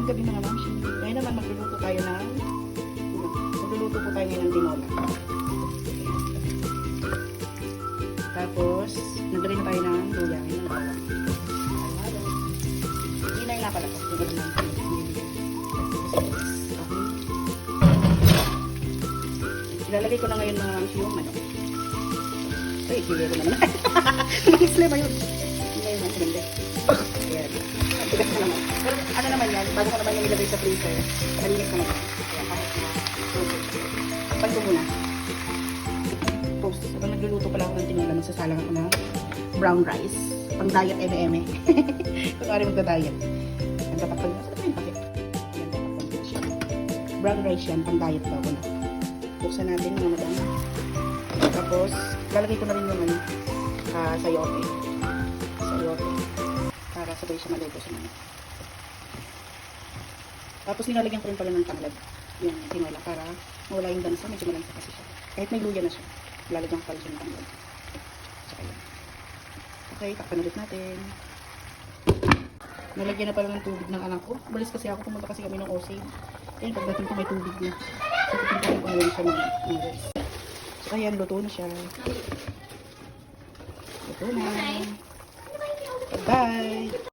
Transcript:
Magandang gabi mga mamshi. Ngayon naman magluluto tayo ng tinola. Tapos, naglagay na tayo ng luya. Ngayon na bawang. Hinay na pala. Ilalagay ko na ngayon mga mamshi yung manok. Ay, gilero na naman. Mag-isle ba yun? Ngayon na, hindi. Ayan. Tigas na naman. Pero ano naman yan, bago ko naman yung ilagay sa freezer, malinis naman. Ayan, kahit na. Takpan ko muna. Tapos, habang nagluluto pala ako ng tinola, magsasalang ako ng brown rice. Pang diet eme-eme. Kung ano magda-diet. Ayan, tatakpan ko. Saan yung pakit? Ayan, tatakpan ko siya. Brown rice yan, pang diet daw ko na. Buksan natin mga madami. Tapos, lalagay ko na rin yung sayote. Sayote. Para sabay siya maluto sa manok. Tapos nilalagyan ko rin pala ng tanglad. Yung tinola para mawala yung dansa. Medyo malansa kasi siya. Kahit may luya na siya. Lalagyan ko pala siya ng tanglad. Saka yan. Okay, takpan ulit natin. Nalagyan na pala ng tubig ng anak ko. Balis kasi ako. Pumunta kasi kami ng OC. Ayan, pagdating ko may tubig na. So, pipintahin ko ngayon siya ng rice. So, ayan, luto na siya. Luto na. Bye!